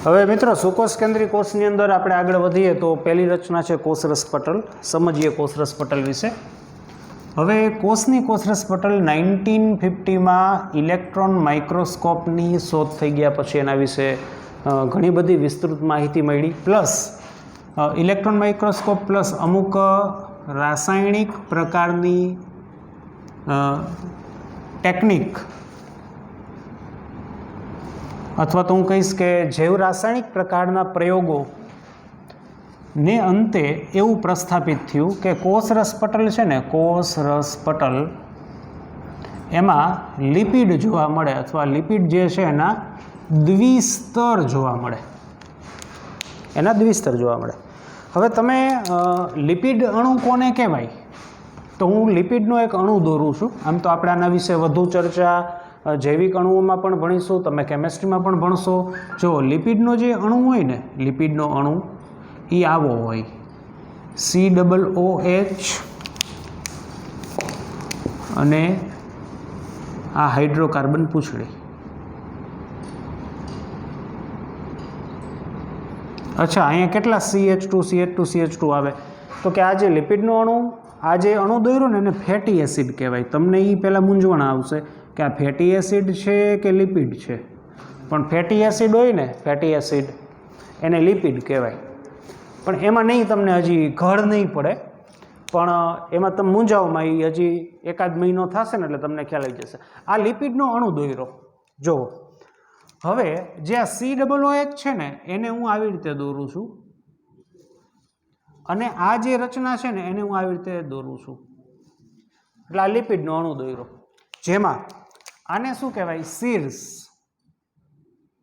હવે મિત્રો સુકોષ કેન્દ્રી કોષની અંદર આપણે આગળ વધીએ તો પહેલી રચના છે કોષરસ પટલ. સમજીએ કોષરસ પટલ વિશે. હવે કોષની કોષરસ પટલ 1950માં ઇલેક્ટ્રોન માઇક્રોસ્કોપની શોધ થઈ ગયા પછી એના વિશે ઘણી બધી વિસ્તૃત માહિતી મળી. પ્લસ ઇલેક્ટ્રોન માઇક્રોસ્કોપ પ્લસ અમુક રાસાયણિક પ્રકારની ટેકનિક અથવા તો હું કહીશ કે જૈવ રાસાયણિક પ્રકારના પ્રયોગો ને અંતે એવું પ્રસ્થાપિત થયું કે કોષરસ પટલ છે ને, કોષરસ પટલ એમાં લિપિડ જોવા મળે અથવા લિપિડ જે છે એના દ્વિસ્તર જોવા મળે. હવે તમે લિપિડ અણુ કોને કહેવાય? તો હું લિપિડનો એક અણુ દોરું છું. આમ તો આપણે આના વિશે વધુ ચર્ચા જૈવિક અણુઓમાં પણ ભણીશું, તમે કેમેસ્ટ્રીમાં પણ ભણશો. જો લિપિડનો જે અણુ હોય ને, લિપિડનો અણુ એ આવો હોય, COOH અને આ હાઇડ્રોકાર્બન પૂંછડી. અચ્છા, અહીંયા કેટલા CH2 આવે? તો કે આ જે લિપિડનો અણુ, આ જે અણુ દોર્યો ને એને ફેટી એસિડ કહેવાય. તમને એ પહેલાં મૂંઝવણ આવશે કે આ ફેટી એસિડ છે કે લિપિડ છે. પણ ફેટી એસિડ હોય ને, ફેટી એસિડ એને લિપિડ કહેવાય. પણ એમાં નહીં, તમને હજી ઘર નહીં પડે, પણ એમાં તમે મૂંઝાવમાં એ હજી એકાદ મહિનો થશે ને એટલે તમને ખ્યાલ આવી જશે. આ લિપિડનો અણુ દોર્યો જો. હવે જે આ COOH છે ને એને હું આવી રીતે દોરું છું અને આ જે રચના છે ને એને હું આવી રીતે દોરું છું. એટલે આ લિપિડનો અણુ દોર્યો, જેમાં આને શું કહેવાય?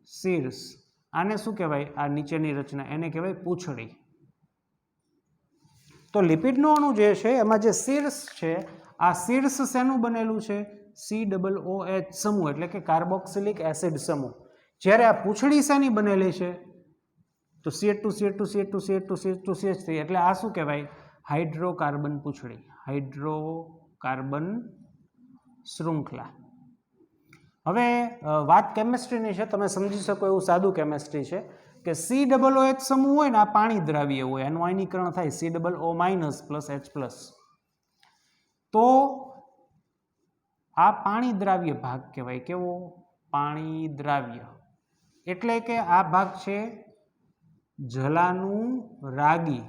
શીર્ષ. આને શું કહેવાય? આ નીચેની રચના એને કહેવાય પૂંછડી. તો લિપિડનો અણુ જે છે એમાં જે શીર્ષ છે, આ શીર્ષ શેનું બનેલું છે? COOH સમૂહ એટલે કે કાર્બોક્સિલિક એસિડ સમૂહ. જ્યારે આ પૂંછડી શેની બનેલી છે? તો CH2CH2CH2CH2CH3 એટલે આ શું કહેવાય? હાઇડ્રોકાર્બન પૂંછડી, હાઇડ્રોકાર્બન શૃંખલા. હવે વાત કેમેસ્ટ્રીની છે, તમે સમજી શકો એવું સાદું કેમેસ્ટ્રી છે કે COOH સમૂહ હોય ને આ પાણી દ્રાવ્ય હોય, એનું આયનીકરણ થાય COO- +H+. તો આ પાણી દ્રાવ્ય ભાગ કહેવાય. કેવો? પાણી દ્રાવ્ય. એટલે કે આ ભાગ છે જલાનું રાગી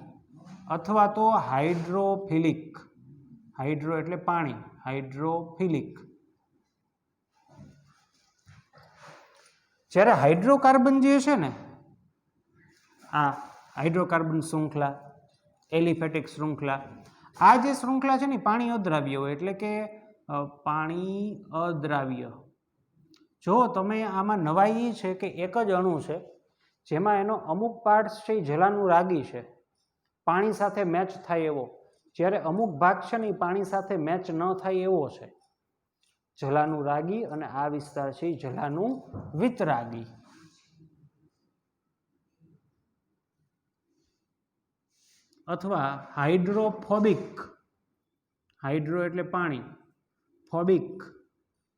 અથવા તો હાઇડ્રોફિલિક. હાઇડ્રો એટલે પાણી, હાઇડ્રોફિલિક. જ્યારે હાઇડ્રોકાર્બન જે છે ને, આ હાઇડ્રોકાર્બન શૃંખલા, એલિફેટિક શૃંખલા, આ જે શૃંખલા છે ને પાણી અદ્રાવ્ય હોય. એટલે કે પાણી અદ્રાવ્ય. જો તમે આમાં નવાઈ એ છે કે એક જ અણુ છે જેમાં એનો અમુક પાર્ટ છે એ જલાનું રાગી છે, પાણી સાથે મેચ થાય એવો, જ્યારે અમુક ભાગ છે ને એ પાણી સાથે મેચ ન થાય એવો છે, જલાનું રાગી. અને આ વિસ્તાર છે જલાનું વિતરાગી. અથવા હાઇડ્રોફોબિક. હાઇડ્રો એટલે પાણી, ફોબિક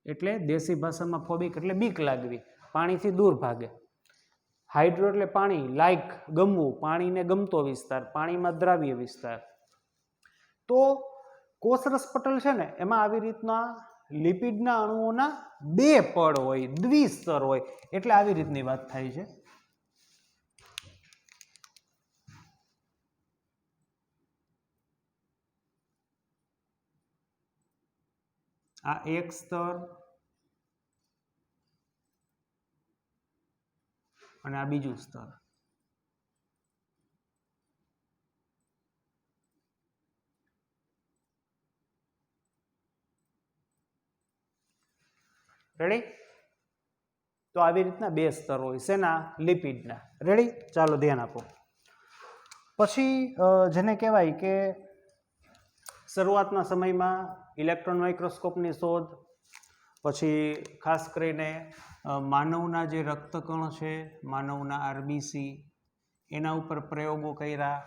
એટલે દેશી ભાષામાં ફોબિક એટલે બીક લાગવી, પાણીથી દૂર ભાગે. હાઇડ્રો એટલે પાણી, લાઈક ગમવું, પાણીને ગમતો વિસ્તાર, પાણીમાં દ્રાવ્ય વિસ્તાર. તો કોષરસ પટલ છે ને એમાં આવી રીતના લિપિડના અણુઓના બે પડ હોય, દ્વિસ્તર હોય. એટલે આવી રીતની વાત થાય છે. આ એક સ્તર અને આ બીજું સ્તર. રેડી? તો આવી રીતના બે સ્તર હોય. શેના? લિપિડના. રેડી? ચાલો ધ્યાન આપો. પછી જેને કહેવાય કે શરૂઆતના સમયમાં ઇલેક્ટ્રોન માઇક્રોસ્કોપની શોધ, પછી ખાસ કરીને માનવના જે રક્તકણ છે, માનવના RBC, એના ઉપર પ્રયોગો કર્યા.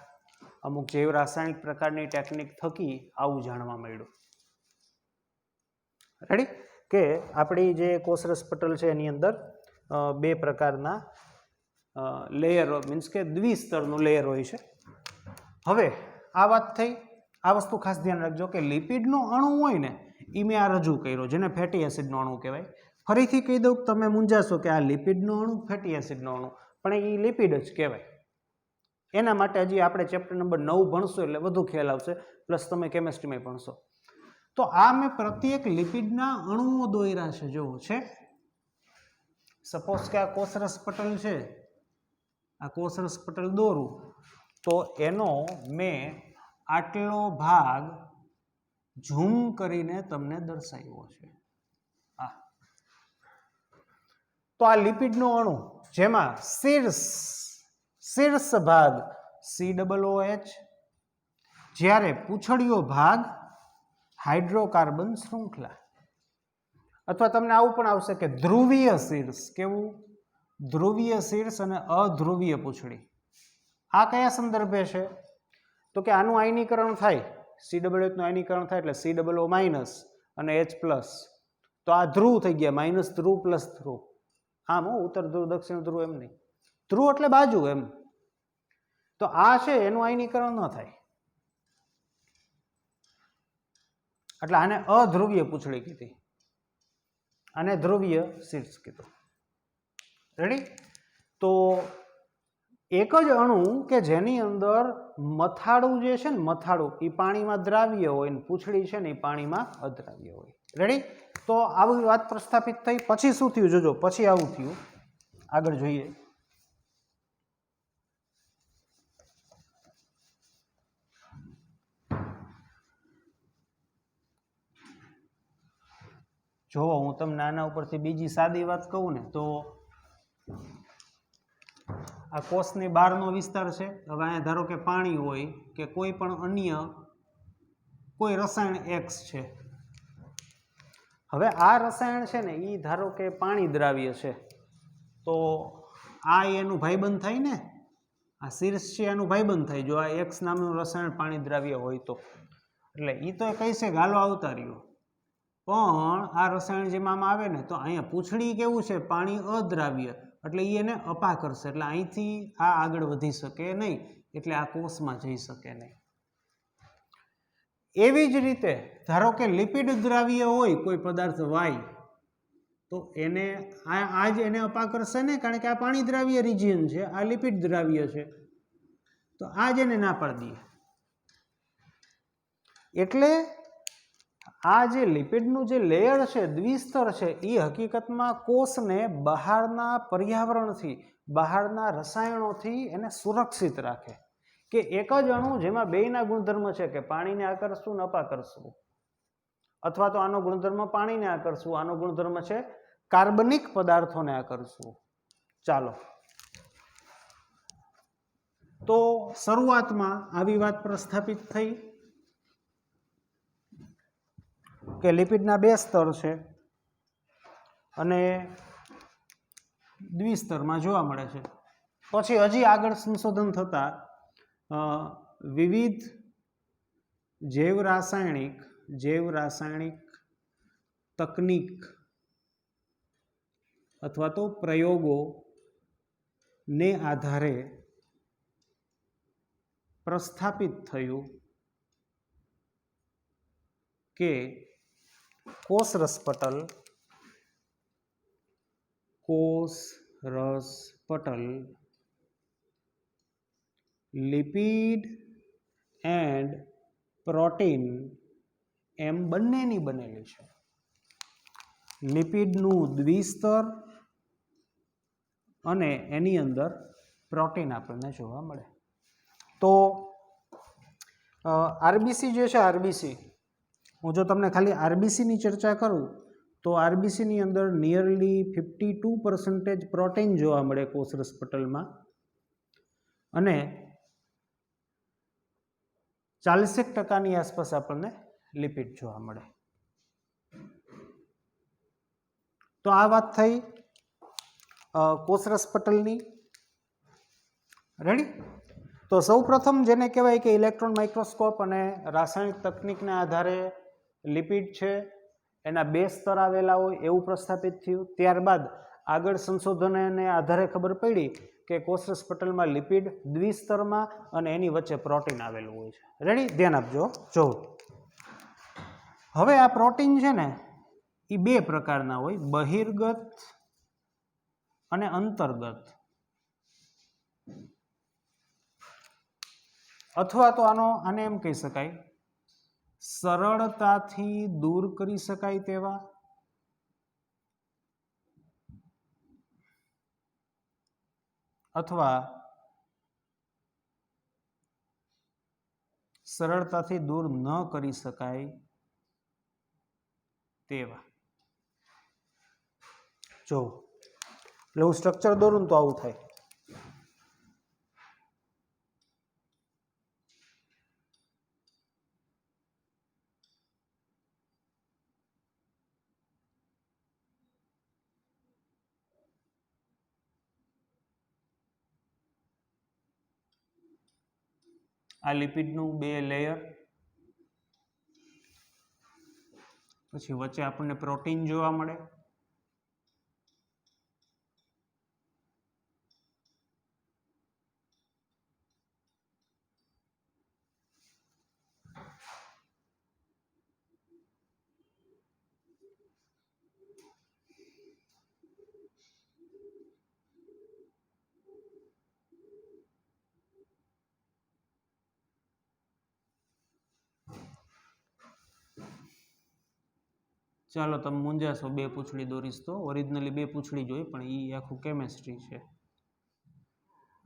અમુક જૈવ રાસાયણિક પ્રકારની ટેકનિક થકી આવું જાણવા મળ્યું. રેડી? કે આપણી જે કોષરસ પટલ છે એની અંદર બે પ્રકારના લેયર મીન્સ કે દ્વિસ્તરનું લેયર હોય છે. હવે આ વાત થઈ. આ વસ્તુ ખાસ ધ્યાન રાખજો કે લિપિડનો અણુ હોય ને એ મેં આ રજૂ કર્યો, જેને ફેટી એસિડનો અણુ કહેવાય. ફરીથી કહી દઉં કે તમે મૂંઝાશો કે આ લિપિડનો અણુ, ફેટી એસિડનો અણુ, પણ એ લિપિડ જ કહેવાય. એના માટે હજી આપણે ચેપ્ટર નંબર 9 ભણશું એટલે વધુ ખ્યાલ આવશે, પ્લસ તમે કેમેસ્ટ્રીમાં ભણશો. તો આ મેં પ્રત્યેક લિપિડના અણુઓ દોર્યા છે. જોવો છે, સપોઝ કે આ કોષરસ પટલ છે, આ કોષરસ પટલ દોરું તો એનો મેં આટલો ભાગ ઝૂમ કરીને તમને દર્શાવ્યો છે. તો આ લિપિડનો અણુ જેમાં શીર્ષ ભાગ COOH, જ્યારે પૂંછડીયો ભાગ હાઇડ્રોકાર્બન શૃંખલા, અથવા તમને આવું પણ આવશે કે ધ્રુવીય શીર્ષ. કેવું? ધ્રુવીય શીર્ષ અને અધ્રુવીય પૂંછડી. આ કયા સંદર્ભે છે? તો કે આનું આયનીકરણ થાય, COOH નું આયનીકરણ થાય એટલે COO માઇનસ અને H પ્લસ. તો આ ધ્રુવ થઈ ગયા, માઇનસ ધ્રુવ પ્લસ ધ્રુવ. આમ ઉત્તર ધ્રુવ દક્ષિણ ધ્રુવ એમ નહીં, ધ્રુવ એટલે બાજુ એમ. તો આ છે એનું આયનીકરણ ન થાય એટલે આને અધ્રુવીય પૂંછડી કીધી, આને ધ્રુવીય શીર્ષ કીધું. રેડી? તો એક જ અણુ કે જેની અંદર મથાળું જે છે ને, મથાળું એ પાણીમાં દ્રાવ્ય હોય ને પૂંછડી છે ને એ પાણીમાં અદ્રાવ્ય હોય. રેડી? તો આવી વાત પ્રસ્થાપિત થઈ. પછી શું થયું જોજો, પછી આવું થયું. આગળ જોઈએ. જો હું તમને આના ઉપરથી બીજી સાદી વાત કહું ને તો આ કોષની બહારનો વિસ્તાર છે. હવે અહીંયા ધારો કે પાણી હોય કે કોઈ પણ અન્ય કોઈ રસાયણ X છે. હવે આ રસાયણ છે ને એ ધારો કે પાણી દ્રાવ્ય છે, તો આ એનું ભાઈબંધ થાય ને, આ શીર્ષ છે એનું ભાઈબંધ થાય જો આ X નામનું રસાયણ પાણી દ્રાવ્ય હોય તો. એટલે એ તો કહી છે ગાલો આવતા રહ્યો, પણ આ રસાયણ જેમાં આમાં આવે ને તો અહીંયા પૂંછડી કેવું છે, પાણી અદ્રાવ્ય, એટલે એ એને અપા કરશે, એટલે અહીંથી આ આગળ વધી શકે નહીં, એટલે આ કોષમાં જઈ શકે નહીં. એવી જ રીતે ધારો કે લિપિડ દ્રાવ્ય હોય કોઈ પદાર્થ Y, તો એને આ જ એને અપા કરશે ને, કારણ કે આ પાણી દ્રાવ્ય રિજિયન છે, આ લિપિડ દ્રાવ્ય છે, તો આ જ એને ના પાડી દઈએ. એટલે આ જે લિપિડનું જે લેયર છે, દ્વિસ્તર છે, એ હકીકતમાં કોષને બહારના પર્યાવરણથી, બહારના રસાયણોથી એને સુરક્ષિત રાખે. કે એક જ અણુ જેમાં બેયના ગુણધર્મ છે કે પાણીને આકર્ષવું ને અપાકર્ષવું, અથવા તો આનો ગુણધર્મ પાણીને આકર્ષવું, આનો ગુણધર્મ છે કાર્બનિક પદાર્થોને આકર્ષવું. ચાલો, તો શરૂઆતમાં આવી વાત પ્રસ્થાપિત થઈ કે લિપિડના 2 સ્તર છે અને દ્વિસ્તરમાં જોવા મળે છે. પછી હજી આગળ સંશોધન થતા વિવિધ જૈવ રાસાયણિક તકનીક અથવા તો પ્રયોગોને આધારે પ્રસ્થાપિત થયું કે કોષરસ પટલ લિપિડ એન્ડ પ્રોટીન એમ બંનેની બનેલી છે. લિપિડનું દ્વિસ્તર અને એની અંદર પ્રોટીન આપણને જોવા મળે. તો આરબીસી જે છે, આરબીસી, હું જો તમને ખાલી આરબીસીની ચર્ચા કરું તો આરબીસીની અંદર નિયરલી 52% પ્રોટીન જોવા મળે કોષરસ પટલમાં અને 40% આસપાસ આપણને લિપિડ જોવા મળે. તો આ વાત થઈ કોષરસ પટલની. રેડી? તો સૌપ્રથમ જેને કહેવાય કે ઇલેક્ટ્રોન માઇક્રોસ્કોપ અને રાસાયણિક તકનિકના આધારે લિપિડ છે એના 2 સ્તર આવેલા હોય એવું પ્રસ્થાપિત થયું. ત્યારબાદ આગળ સંશોધનને આધારે ખબર પડી કે કોષરસ પટલમાં લિપિડ દ્વિસ્તરમાં અને એની વચ્ચે પ્રોટીન આવેલું હોય છે. રેડી? ધ્યાન આપજો. જો હવે આ પ્રોટીન છે ને એ બે પ્રકારના હોય, બહિર્ગત અને અંતર્ગત, અથવા તો આને એમ કહી શકાય સરળતાથી દૂર કરી શકાય તેવા અથવા સરળતાથી દૂર ન કરી શકાય તેવા. જો એટલે હું સ્ટ્રક્ચર દોરું તો આવું થાય. આ લિપિડનું બે લેયર, પછી વચ્ચે આપણને પ્રોટીન જોવા મળે, ચાલો તમે મૂંઝાશો, બે પૂંછડી દોરીશ તો ઓરિજિનલી બે પૂંછડી જોઈ પણ એ આખું કેમેસ્ટ્રી છે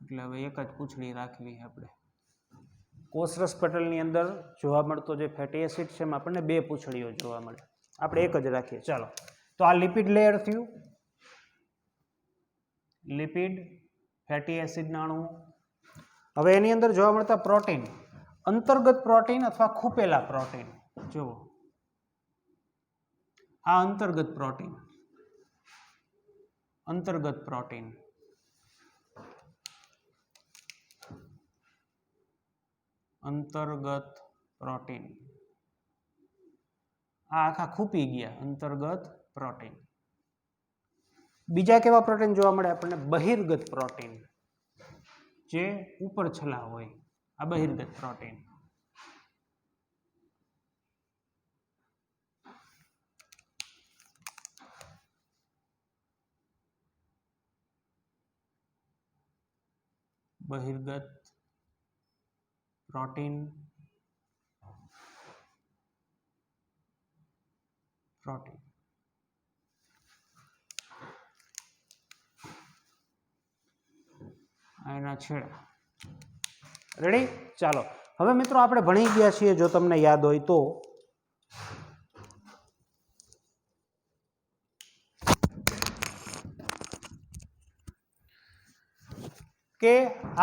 એટલે હવે એક જ પૂંછડી રાખવી આપણે. કોષરસ પટલની અંદર જોવા મળતો જે ફેટી એસિડ છે એમાં આપણને બે પૂંછડીઓ જોવા મળે, આપણે એક જ રાખીએ. ચાલો તો આ લિપિડ લેયર થયું, લિપિડ ફેટી એસિડના અણુઓ. હવે એની અંદર જોવા મળતા પ્રોટીન, અંતર્ગત પ્રોટીન અથવા ખૂપેલા પ્રોટીન. જુઓ આ અંતર્ગત પ્રોટીન, અંતર્ગત પ્રોટીન, અંતર્ગત પ્રોટીન, આ આખા ખૂપી ગયા, અંતર્ગત પ્રોટીન. બીજા કેવા પ્રોટીન જોવા મળે આપણને? બહિર્ગત પ્રોટીન, જે ઉપર છલા હોય, આ બહિર્ગત પ્રોટીન. બહિર્ગત પ્રોટીન, પ્રોટીન. એના છેડા. રેડી? ચાલો હવે મિત્રો આપણે ભણી ગયા છીએ, જો તમને યાદ હોય તો, કે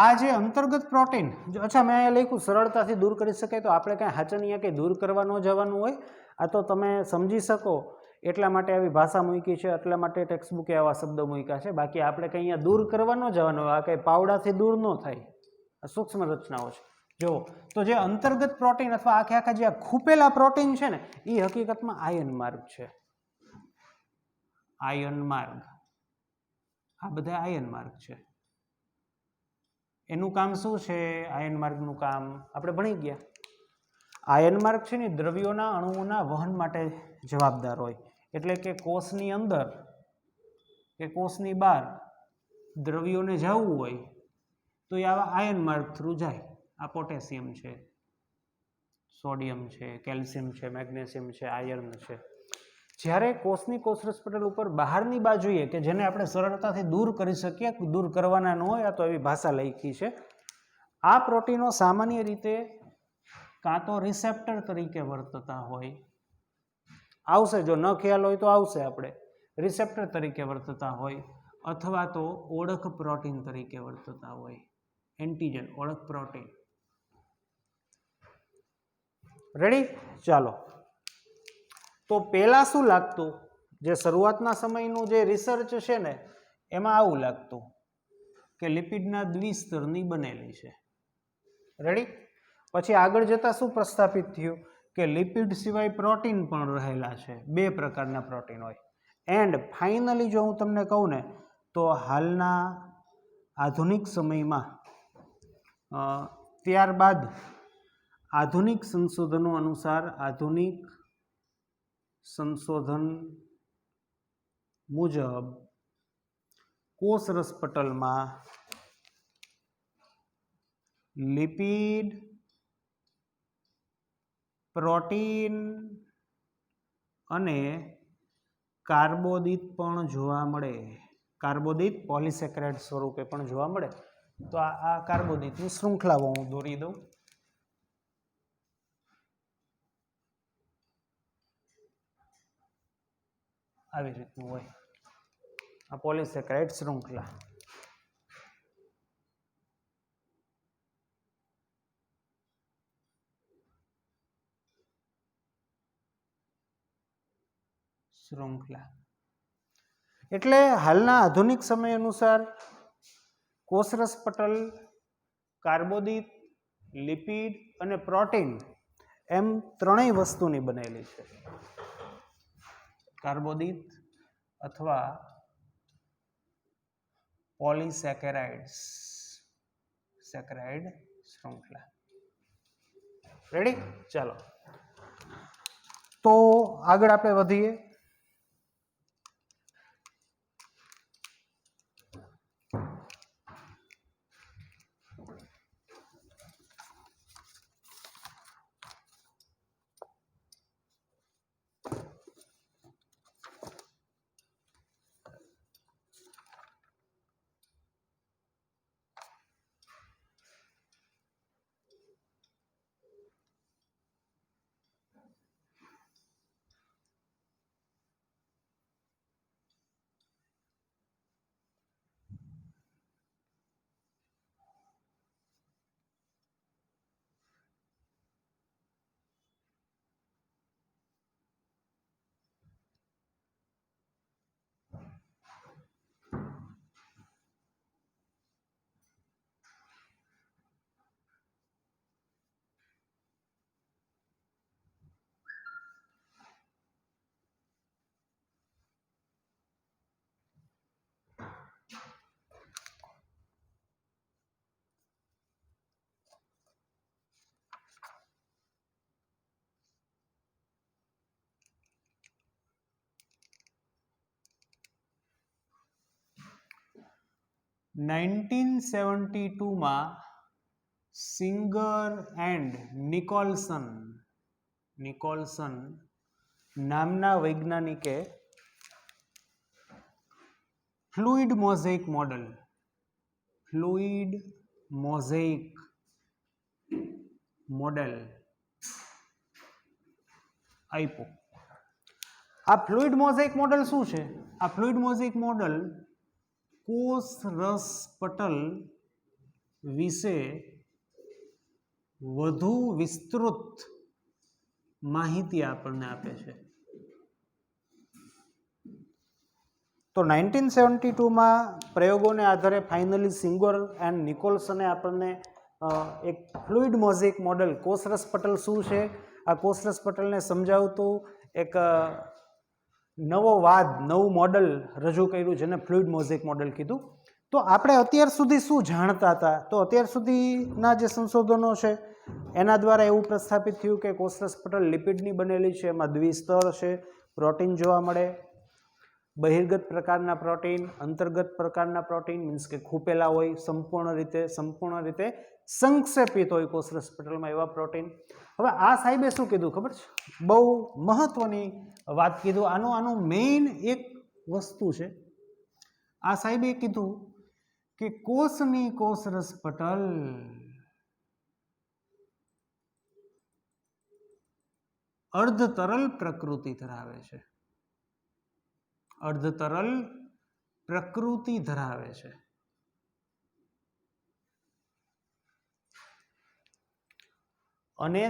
આ જે અંતર્ગત પ્રોટીન, અચ્છા મેં અહીંયા લખ્યું સરળતાથી દૂર કરી શકાય, તો આપણે કાંઈ હાચનિયા કંઈ દૂર કરવા ન જવાનું હોય, આ તો તમે સમજી શકો એટલા માટે આવી ભાષા મૂકી છે, એટલા માટે ટેક્સ્ટબુકે આવા શબ્દો મૂક્યા છે. બાકી આપણે કંઈ અહીંયા દૂર કરવા ન જવાનું હોય, આ કંઈ પાવડાથી દૂર ન થાય, આ સૂક્ષ્મ રચનાઓ છે. જો તો જે અંતર્ગત પ્રોટીન અથવા આખા જે ખૂપેલા પ્રોટીન છે ને એ હકીકતમાં આયન માર્ગ છે. આયન માર્ગ, આ બધા આયન માર્ગ છે. એનું કામ શું છે? આયન માર્ગનું કામ આપણે ભણી ગયા. આયન માર્ગ છે ને દ્રવ્યોના અણુઓના વહન માટે જવાબદાર હોય, એટલે કે કોષની અંદર કે કોષની બહાર દ્રવ્યોને જવું હોય તો એ આવા આયન માર્ગ થ્રુ જાય. આ પોટેશિયમ છે, સોડિયમ છે, કેલ્શિયમ છે, મેગ્નેશિયમ છે, આયર્ન છે. જ્યારે કોષની કોષરસ પટલ ઉપર બહારની બાજુએ કે જેને આપણે સરળતાથી દૂર કરી શકીએ, દૂર કરવાના ન હોય, આ તો એવી ભાષા લખી છે. આ પ્રોટીનો સામાન્ય રીતે કાં તો રિસેપ્ટર તરીકે વર્તતા હોય, આવશે જો ન ખ્યાલ હોય તો આવશે, આપણે રિસેપ્ટર તરીકે વર્તતા હોય, અથવા તો ઓળખ પ્રોટીન તરીકે વર્તતા હોય. એન્ટીજન, ઓળખ પ્રોટીન. રેડી? ચાલો તો પહેલાં શું લાગતું, જે શરૂઆતના સમયનું જે રિસર્ચ છે ને એમાં આવું લાગતું કે લિપિડના દ્વિસ્તરની બનેલી છે. રેડી? પછી આગળ જતાં શું પ્રસ્થાપિત થયું કે લિપિડ સિવાય પ્રોટીન પણ રહેલા છે. બે પ્રકારના પ્રોટીન હોય, એન્ડ ફાઇનલી જો હું તમને કહું ને તો હાલના આધુનિક સમયમાં ત્યારબાદ આધુનિક સંશોધનો અનુસાર આધુનિક સંશોધન મુજબ કોષરસ પટલમાં લિપિડ, પ્રોટીન અને કાર્બોદિત પણ જોવા મળે. કાર્બોદિત પોલિસેકેરાઇડ સ્વરૂપે પણ જોવા મળે. તો આ કાર્બોદિતની શૃંખલાઓ હું દોરી દઉં. આવી રીતનું હોય આ પોલિસેકેરાઇડ શૃંખલા. એટલે હાલના આધુનિક સમય અનુસાર કોષરસ પટલ કાર્બોદિત, લિપિડ અને પ્રોટીન એમ ત્રણેય વસ્તુની બનેલી છે. કાર્બોદિત અથવા પોલિસેકેરાઇડ્સ, સેકેરાઇડ શૃંખલા. રેડી? ચાલો તો આગળ આપણે વધીએ. નાઇન્ટીન 1972 સિંગર એન્ડ નિકોલસન નામના વૈજ્ઞાનિકે ફ્લુઇડ મોઝેઇક મોડેલ આપ્યું. આ ફ્લુઇડ મોઝેઇક મોડેલ શું છે? આ ફ્લુઇડ મોઝેઇક મોડેલ કોષરસ પટલ વિશે વધુ વિસ્તૃત માહિતી આપણને આપે છે. તો 1972 પ્રયોગોને આધારે ફાઇનલી સિંગર એન્ડ નિકોલસને આપણને એક ફ્લુઇડ મોઝેઇક મોડેલ, કોષરસ પટલ શું છે આ કોષરસ પટલને સમજાવતું એક નવું મોડેલ રજૂ કર્યું, જેને ફ્લુઇડ મોઝેઇક મોડેલ કીધું. તો આપણે અત્યાર સુધી શું જાણતા હતા? તો અત્યાર સુધીના જે સંશોધનો છે એના દ્વારા એવું પ્રસ્થાપિત થયું કે કોષરસ પટલ લિપિડની બનેલી છે, એમાં દ્વિસ્તર છે, પ્રોટીન જોવા મળે, બહિર્ગત પ્રકારના પ્રોટીન, અંતર્ગત પ્રકારના પ્રોટીન, મીન્સ કે ખૂપેલા હોય, સંપૂર્ણ રીતે સંક્ષેપિત હોય કોષરસ પટલમાં એવા પ્રોટીન. હવે આ સાહેબે શું કીધું ખબર છે? બહુ મહત્વની વાત કીધું. આનું મેઇન એક વસ્તુ છે. આ સાહેબે કીધું કે કોષની કોષરસ પટલ અર્ધતરલ પ્રકૃતિ ધરાવે છે. અર્ધતરલ પ્રકૃતિ ધરાવે છે. અને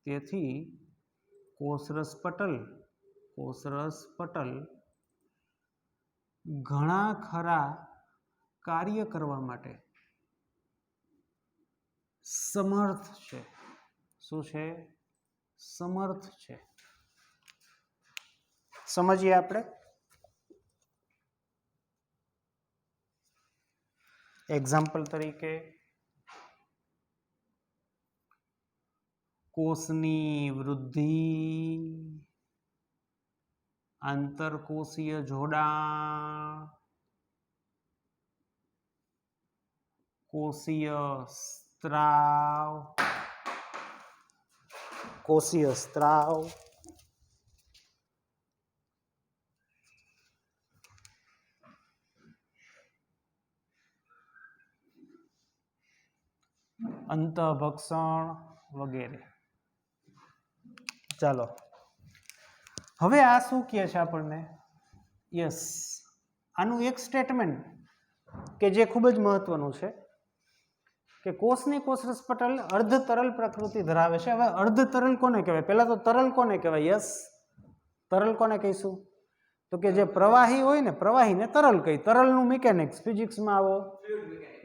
તેથી કોષરસ પટલ ઘણા ખરા કાર્ય કરવા માટે સમર્થ છે. શું છે? સમર્થ છે. સમજીએ આપણે. એક્ઝામ્પલ તરીકે કોષની વૃદ્ધિ, આંતરકોષીય જોડાણ, કોષીય સ્ત્રાવ, અંતઃભક્ષણ વગેરે. ચાલો હવે આ શું કહે છે આપણને? યસ, આનું એક સ્ટેટમેન્ટ કે જે ખૂબ જ મહત્વનું છે કે કોષની કોષરસ પટલ અર્ધ તરલ પ્રકૃતિ ધરાવે છે. હવે અર્ધ તરલ કોને કહેવાય? પહેલા તો તરલ કોને કહેવાય? યસ, તરલ કોને કહીશું? તો કે જે પ્રવાહી હોય ને, પ્રવાહીને તરલ કહી. તરલનું મિકેનિક્સ ફિઝિક્સમાં આવો,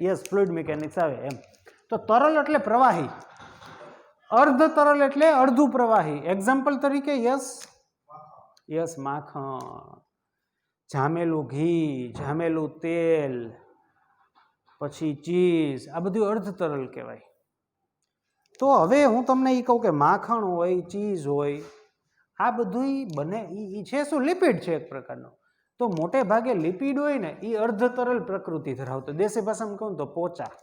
યસ, ફ્લુઇડ મિકેનિક્સ આવે એમ. તો તરલ એટલે પ્રવાહી, અર્ધ તરલ એટલે અડધું પ્રવાહી. એક્ઝામ્પલ તરીકે યસ, માખણ, જામેલું ઘી, જામેલું તેલ, પછી ચીઝ, આ બધું અર્ધ તરલ કહેવાય. તો હવે હું તમને એ કહું કે માખણ હોય, ચીઝ હોય, આ બધું બને એ છે શું? લિપિડ છે એક પ્રકારનો. તો મોટે ભાગે લિપિડ હોય ને એ અર્ધ તરલ પ્રકૃતિ ધરાવતો. દેશી ભાષામાં કહું તો પોચા.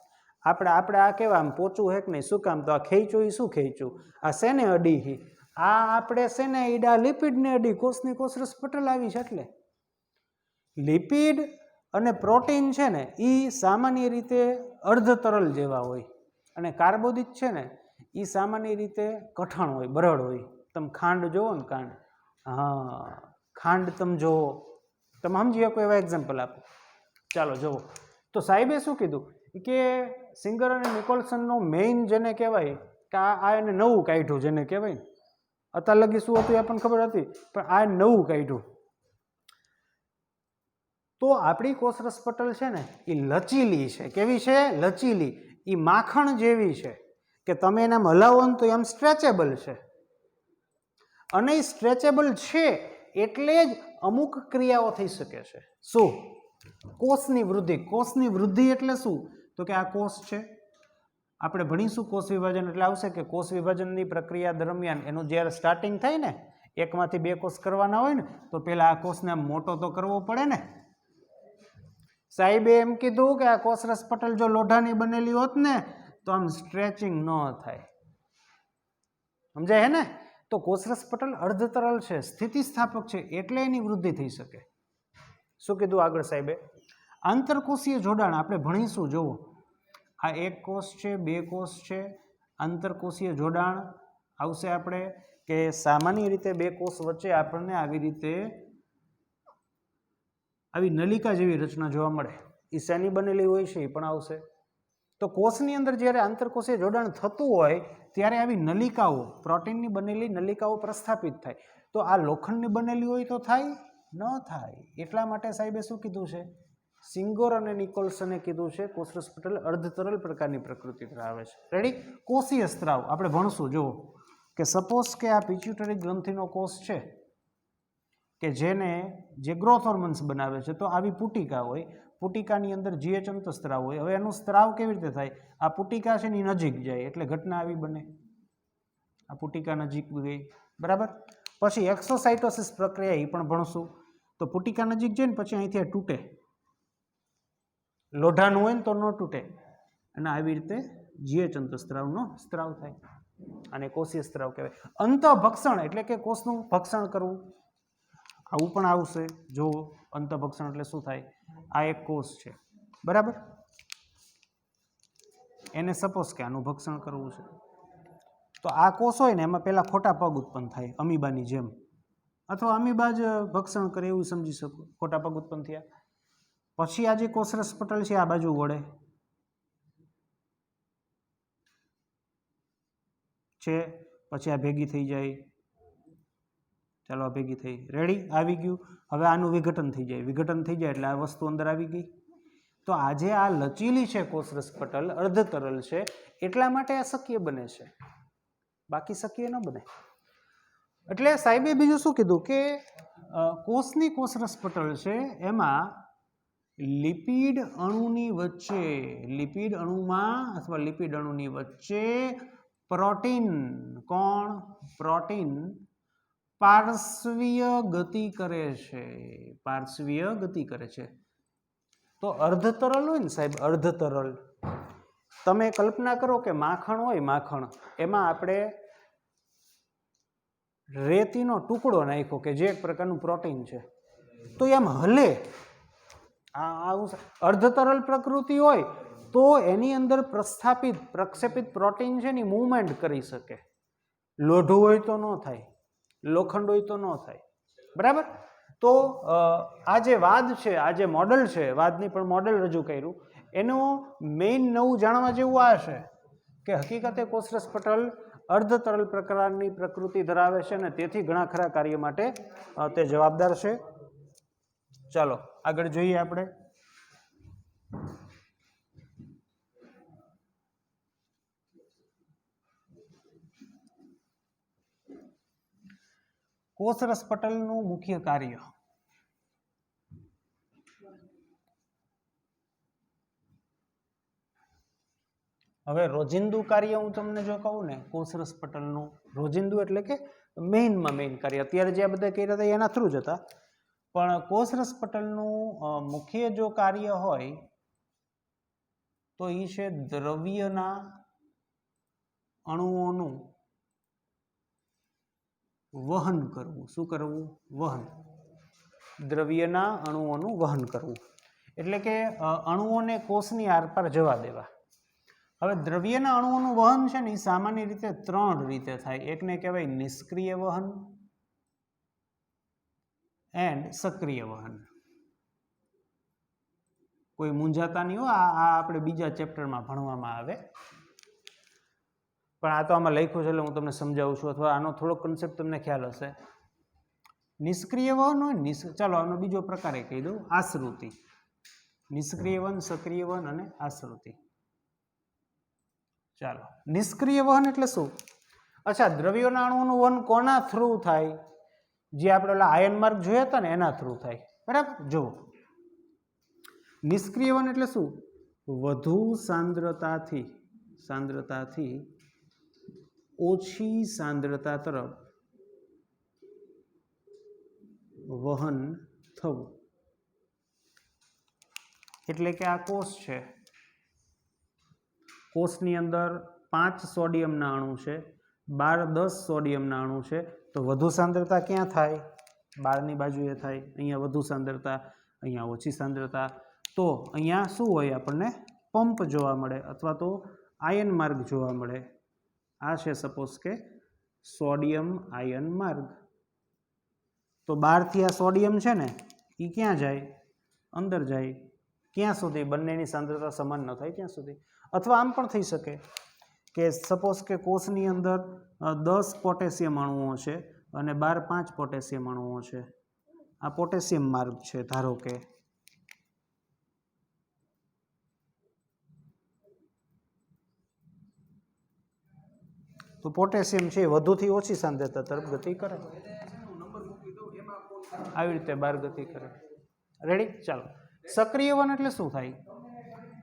આપણે આ કહેવા આમ પોચું હેક નહીં. શું કામ? તો આ ખેંચું એ શું ખેંચું? આ શેને અડી? આ આપણે શેને ઈડા? લિપિડને અડી. કોષની કોષરસ પટલ આવી છે એટલે. લિપિડ અને પ્રોટીન છે ને એ સામાન્ય રીતે અર્ધ તરલ જેવા હોય, અને કાર્બોદિત છે ને એ સામાન્ય રીતે કઠણ હોય, બરડ હોય. તમે ખાંડ જોવો ને, ખાંડ તમે જોવો, તમે સમજી શકો એવા એક્ઝામ્પલ આપો. ચાલો જોવો. તો સાહેબે શું કીધું કે સિંગર અને નિકોલસનનો મેઇન જેને કહેવાય કે આ એને નવું કાઢ્યું, જેને કહેવાય ને અત્યાર લગી શું હતું એ આપણને ખબર હતી, પણ આ નવું કાઢ્યું. તો આપણી કોષરસ પટલ છે ને એ લચીલી છે. કેવી છે? લચીલી. એ માખણ જેવી છે કે તમે એને હલાવો ને તો એમ સ્ટ્રેચેબલ છે. અને એ સ્ટ્રેચેબલ છે એટલે જ અમુક ક્રિયાઓ થઈ શકે છે. શું? કોષની વૃદ્ધિ. કોષની વૃદ્ધિ એટલે શું? તો કે આ કોષ છે, આપણે ભણીશું કોષ વિભાજન એટલે આવશે કે કોષ વિભાજનની પ્રક્રિયા દરમિયાન એનું જ્યારે સ્ટાર્ટિંગ થાય ને, એકમાંથી બે કોષ કરવાના હોય ને, તો પહેલાં આ કોષને આમ મોટો તો કરવો પડે ને. સાહેબે એમ કીધું કે આ કોષરસ પટલ જો લોઢાની બનેલી હોત ને તો આમ સ્ટ્રેચિંગ ન થાય. સમજાય હે ને? તો કોષરસ પટલ અર્ધ તરલ છે, સ્થિતિસ્થાપક છે, એટલે એની વૃદ્ધિ થઈ શકે. શું કીધું આગળ સાહેબે? આંતરકોષીય જોડાણ આપણે ભણીશું. જુઓ, આ એક કોષ છે, બે કોષ છે, આંતરકોષીય જોડાણ આવશે આપણે કે સામાન્ય રીતે બે કોષ વચ્ચે આપણને આવી રીતે આવી નલિકા જેવી રચના જોવા મળે. એ શેની બનેલી હોય છે એ પણ આવશે. તો કોષની અંદર જ્યારે આંતરકોષીય જોડાણ થતું હોય ત્યારે આવી નલિકાઓ, પ્રોટીનની બનેલી નલિકાઓ પ્રસ્થાપિત થાય. તો આ લોખંડની બનેલી હોય તો થાય? ન થાય. એટલા માટે સાહેબે શું કીધું છે? સિંગર અને નિકોલસને કીધું છે કોષરસ પટલ અર્ધ તરલ પ્રકારની પ્રકૃતિ ધરાવે છે. રેડી? કોષીય સ્ત્રાવ આપણે ભણશું. જુઓ કે સપોઝ કે આ પિટ્યુટરી ગ્રંથિનો કોષ છે કે જે ગ્રોથ હોર્મોન્સ બનાવે છે. તો આવી પુટિકા હોય, પુટિકાની અંદર જીએચ અંતઃસ્ત્રાવ હોય. હવે એનું સ્ત્રાવ કેવી રીતે થાય? આ પુટિકા છે ને નજીક જાય એટલે ઘટના આવી બને. આ પુટિકા નજીક ગઈ, બરાબર. પછી એક્સોસાઇટોસિસ પ્રક્રિયા એ પણ ભણશું. તો પુટિકા નજીક જાય ને પછી અહીંથી તૂટે. લોઢાનું હોય ને તો ન તૂટે, અને આવી રીતે જીએચ અંતઃસ્ત્રાવનો સ્ત્રાવ થાય. અને કોષીય સ્ત્રાવ કહેવાય. અંતઃભક્ષણ એટલે કે કોષનું ભક્ષણ કરવું, આવું પણ આવશે. જો અંતઃભક્ષણ એટલે શું થાય? આ એક કોષ છે, બરાબર. એને સપોઝ કે આનું ભક્ષણ કરવું છે, તો આ કોષ હોય ને એમાં પહેલા ખોટા પગ ઉત્પન્ન થાય, અમીબાની જેમ, અથવા અમીબા જ ભક્ષણ કરે એવું સમજી શકો. ખોટા પગ ઉત્પન્ન થયા પછી આ જે કોષરસ પટલ છે આ બાજુ વળે છે, પછી આ ભેગી થઈ જાય. ચાલો આ ભેગી થઈ, રેડી, આવી ગયું. હવે આનું વિઘટન થઈ જાય. વિઘટન થઈ જાય એટલે આ વસ્તુ અંદર આવી ગઈ. તો આજે આ લચીલી છે કોષરસ પટલ, અર્ધ તરલ છે, એટલા માટે આ શક્ય બને છે, બાકી શક્ય ન બને. એટલે સાહેબે બીજું શું કીધું કે કોષની કોષરસ પટલ છે એમાં લિપિડ અણુની વચ્ચે લિપિડ અણુમાં અથવા લિપિડ અણુની વચ્ચે પ્રોટીન કોણ પ્રોટીન પાર્શ્વીય ગતિ કરે છે પાર્શ્વીય ગતિ કરે છે તો અર્ધતરલ હોય ને સાહેબ અર્ધતરલ તમે કલ્પના કરો કે માખણ હોય માખણ એમાં આપણે રેતીનો ટુકડો નાખ્યો કે જે એક પ્રકારનું પ્રોટીન છે તો એમ હલે અર્ધતરલ પ્રકૃતિ હોય તો એની અંદર પ્રક્ષેપિત પ્રોટીન છે એની મૂવમેન્ટ કરી શકે લોઢું હોય તો ન થાય લોખંડ હોય તો ન થાય બરાબર તો આ જે વાદ છે આ જે મોડલ છે વાદની પણ મોડલ રજૂ કર્યું એનું મેઇન નવું જાણવા જેવું આ છે કે હકીકતે કોષરસ પટલ અર્ધતરલ પ્રકારની પ્રકૃતિ ધરાવે છે અને તેથી ઘણા ખરા કાર્ય માટે તે જવાબદાર છે ચાલો આગળ જોઈએ આપણે કોષરસ પટલનું મુખ્ય કાર્ય હવે રોજિંદુ કાર્ય હું તમને જો કહું ને કોષરસ પટલનું રોજિંદુ એટલે કે મેઇનમાં મેઇન કાર્ય અત્યારે જે આ બધા કર્યા હતા એના થ્રુ જ હતા પણ કોષરસ પટલનું મુખ્ય જો કાર્ય હોય તો એ છે દ્રવ્યના અણુઓનું વહન કરવું શું કરવું વહન દ્રવ્યના અણુઓનું વહન કરવું એટલે કે અણુઓને કોષની આરપાર જવા દેવા હવે દ્રવ્યના અણુઓનું વહન છે ને એ સામાન્ય રીતે 3 રીતે થાય એકને કહેવાય નિષ્ક્રિય વહન એન્ડ સક્રિય વહન કોઈ મૂંઝાતા નહીં હો આ આપણે બીજા ચેપ્ટરમાં ભણવામાં આવે પણ આ તો આમાં લખ્યું છે એટલે હું તમને સમજાવું છું અથવા આનો થોડો કન્સેપ્ટ તમને ખ્યાલ હશે નિષ્ક્રિય વહન હોય ચાલો આનો બીજો પ્રકાર કહી દઉં આશ્રુતિ નિષ્ક્રિય વહન સક્રિય વહન અને આશ્રુતિ ચાલો નિષ્ક્રિય વહન એટલે શું અચ્છા દ્રવ્યોના અણુઓનું વહન કોના થ્રુ થાય જે આપણે ઓલા આયન માર્ગ જોયા હતા ને એના થ્રુ થાય બરાબર જો નિષ્ક્રિય વહન એટલે શું વધુ સાંદ્રતાથી ઓછી સાંદ્રતા તરફ વહન થવું એટલે કે આ કોષ છે કોષની અંદર 5 સોડિયમના અણુ છે 10 સોડિયમના અણુ છે તો વધુ સાંદ્રતા ક્યાં થાય 12ની બાજુએ થાય અહીંયા વધુ સાંદ્રતા અહીંયા ઓછી સાંદ્રતા તો અહીંયા શું હોય આપણને પંપ જોવા મળે અથવા તો આયન માર્ગ જોવા મળે આ છે સપોઝ કે સોડિયમ આયન માર્ગ તો 12થી આ સોડિયમ છે ને એ ક્યાં જાય અંદર જાય ક્યાં સુધી બંનેની સાંદ્રતા સમાન ન થાય ત્યાં સુધી અથવા આમ પણ થઈ શકે કે સપોઝ કે કોષની અંદર 10 પોટેશિયમ અણુઓ છે અને 5 પોટેશિયમ અણુઓ છે આ પોટેશિયમ માર્ગ છે ધારો કે તો પોટેશિયમ છે વધુથી ઓછી સાંદ્રતા તરફ ગતિ કરે આવી રીતે બહાર ગતિ કરે રેડી ચાલો સક્રિય વહન એટલે શું થાય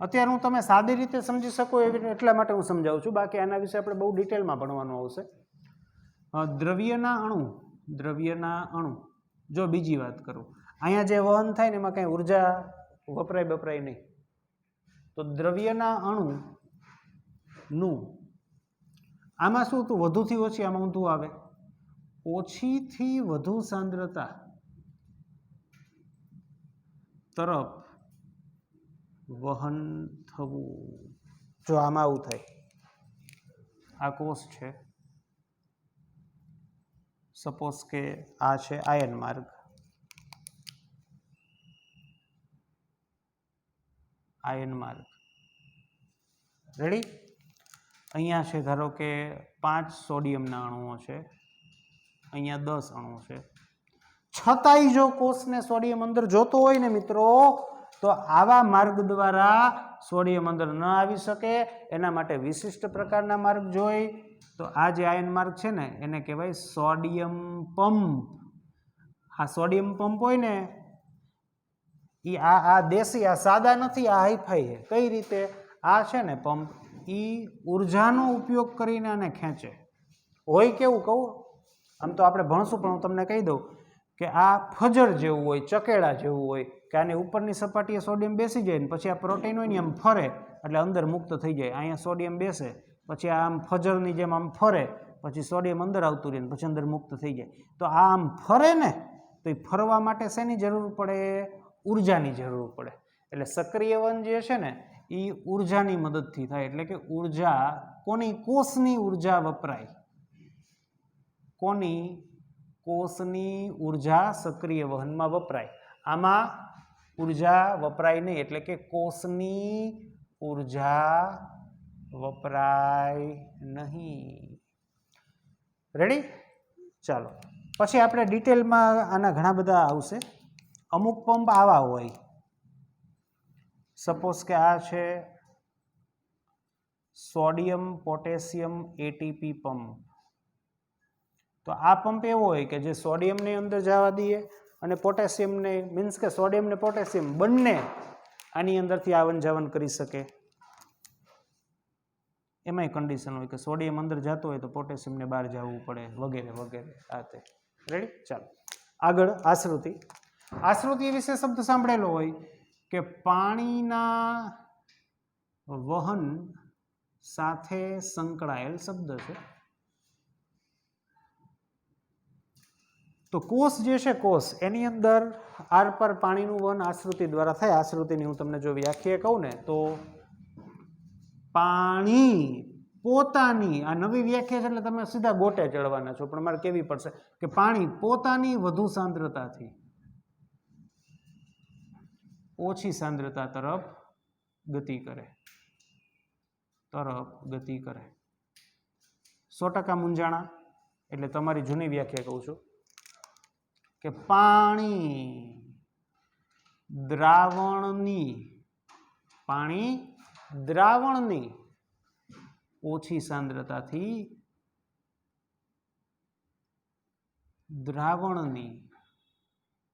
અત્યારે હું તમે સાદી રીતે સમજી શકો એવી એટલા માટે હું સમજાવું છું બાકી આના વિશે આપણે બહુ ડિટેલમાં ભણવાનું આવશે દ્રવ્યના અણુ જો બીજી વાત કરું અહીંયા જે વહન થાય ને એમાં કાંઈ ઉર્જા વપરાય નહીં તો દ્રવ્યના અણુનું આમાં શું તું વધુથી ઓછી આમાં ઊંધું આવે ઓછીથી વધુ સાંદ્રતા તરફ વહન થવું જો આમાં આવું થાય આ કોષ છે સપોઝ કે આ છે આયન માર્ગ રેડી અહીંયા છે ધારો કે 5 સોડિયમના અણુઓ છે અહીંયા 10 અણુ છે છતાંય જો કોષને સોડિયમ અંદર જોતો હોય ને મિત્રો તો આવા માર્ગ દ્વારા સોડિયમ અંદર ન આવી શકે એના માટે વિશિષ્ટ પ્રકારના માર્ગ જોઈ તો આ જે આયન માર્ગ છે ને એને કહેવાય સોડિયમ પંપ આ સોડિયમ પંપ હોય ને એ આ દેશી, આ સાદા નથી, આ હાઈફાઈ છે. કઈ રીતે? આ છે ને પંપ, એ ઉર્જાનો ઉપયોગ કરીને આને ખેંચે. હોય કેવું કહું, આમ તો આપણે ભણશું પણ હું તમને કહી દઉં કે આ ફજર જેવું હોય, ચકેડા જેવું હોય કે આની ઉપરની સપાટીએ સોડિયમ બેસી જાય ને પછી આ પ્રોટીન હોય ને આમ ફરે એટલે અંદર મુક્ત થઈ જાય. અહીંયા સોડિયમ બેસે પછી આમ ફજરની જેમ આમ ફરે પછી સોડિયમ અંદર આવતું રહે પછી અંદર મુક્ત થઈ જાય. તો આ આમ ફરે ને તો એ ફરવા માટે શેની જરૂર પડે? ઉર્જાની જરૂર પડે. એટલે સક્રિય વન જે છે ને એ ઉર્જાની મદદથી થાય. એટલે કે ઉર્જા કોની? કોષની ઉર્જા વપરાય. કોની? કોષની ઉર્જા સક્રિય વહનમાં વપરાય. આમાં ઉર્જા વપરાય નહીં, એટલે કે કોષની ઉર્જા વપરાય નહીં. રેડી? ચાલો પછી આપણે ડિટેલમાં આના ઘણા બધા આવશે. અમુક પંપ આવા હોય, સપોઝ કે આ છે સોડિયમ પોટેશિયમ એટીપી પંપ. તો આ પંપ એવો હોય કે જે સોડિયમને અંદર જવા દઈએ અને પોટેશિયમને, મીન્સ કે સોડિયમ ને પોટેશિયમ બંને આની અંદરથી આવન જાવન કરી શકે. એમાંય કન્ડિશન હોય કે સોડિયમ અંદર જતો હોય તો પોટેશિયમને બહાર જવું પડે વગેરે વગેરે. આ તે રેડી? ચાલો આગળ આશ્રુતિ. આશ્રુતિ વિશે શબ્દ સાંભળેલો હોય કે પાણીના વહન સાથે સંકળાયેલ શબ્દ છે. તો કોષ જે છે, કોષ એની અંદર આર પર પાણીનું વહન આશ્રુતિ દ્વારા થાય. આશ્રુતિની હું તમને જો વ્યાખ્યા કહું ને તો પાણી પોતાની, આ નવી વ્યાખ્યા છે એટલે તમે સીધા ગોટે ચડવાના છો, પણ મારે કેવી પડશે કે પાણી પોતાની વધુ સાંદ્રતાથી ઓછી સાંદ્રતા તરફ ગતિ કરે. 100% મૂંઝાણા? એટલે તમારી જૂની વ્યાખ્યા કહું છું કે પાણી દ્રાવણની ઓછી સાંદ્રતાથી દ્રાવણની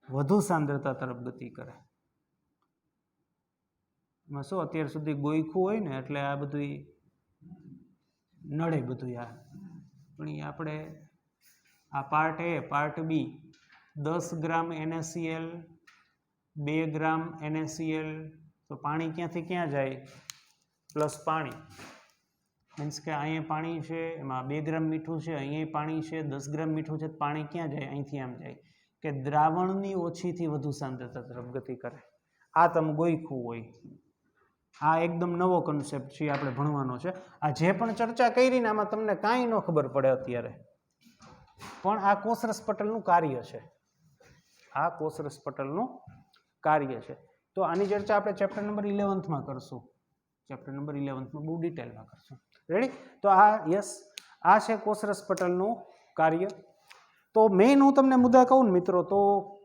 વધુ સાંદ્રતા તરફ ગતિ કરે. એમાં શું અત્યાર સુધી ગોઈખું હોય ને એટલે આ બધું નડે બધું. આ પણ એ આપણે આ પાર્ટ એ, પાર્ટ બી 10 ગ્રામ NaCl 2 ગ્રામ NaCl. તો પાણી ક્યાંથી ક્યાં જાય? પ્લસ પાણી, મીન્સ કે અહીંયા પાણી છે, એમાં 2 ગ્રામ મીઠું છે, અહીંયા પાણી છે, 10 ગ્રામ મીઠું છે. પાણી ક્યાં જાય? અહીંથી આમ જાય કે દ્રાવણની ઓછીથી વધુ સાંદ્રતા તરફ ગતિ કરે. આ તમે ગોઈખું હોય. આ એકદમ નવો કન્સેપ્ટ છે, આપણે ભણવાનો છે. આ જે પણ ચર્ચા કરી ને આમાં તમને કાંઈ ન ખબર પડે અત્યારે, પણ આ કોષરસ પટલનું કાર્ય છે. આ કોષરસ પટલનું કાર્ય છે. તો આની ચર્ચા આપણે ચેપ્ટર નંબર 11માં કરશું. ચેપ્ટર નંબર 11માં બહુ ડિટેલમાં કરશું. રેડી? તો આ યસ, આ છે કોષરસ પટલનું કાર્ય. તો મેઇન હું તમને મુદ્દા કહું ને મિત્રો, તો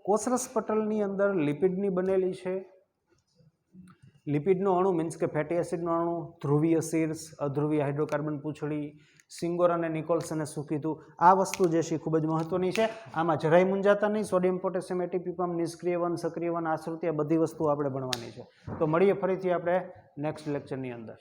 કોષરસ પટલની અંદર લિપિડની બનેલી છે. લિપિડનો અણુ મીન્સ કે ફેટી એસિડનો અણુ, ધ્રુવીય શીર્ષ, અધ્રુવીય હાઇડ્રોકાર્બન પૂંછડી, સિંગોર અને નિકોલ્સને શું કીધું, આ વસ્તુ જે છે ખૂબ જ મહત્વની છે. આમાં જરાય મૂંઝાતા નહીં. સોડિયમ પોટેશિયમ એટીપી પંપ, નિષ્ક્રિય વન, સક્રિય વન, આશ્રુતિ, આ બધી વસ્તુઓ આપણે ભણવાની છે. તો મળીએ ફરીથી આપણે નેક્સ્ટ લેક્ચરની અંદર.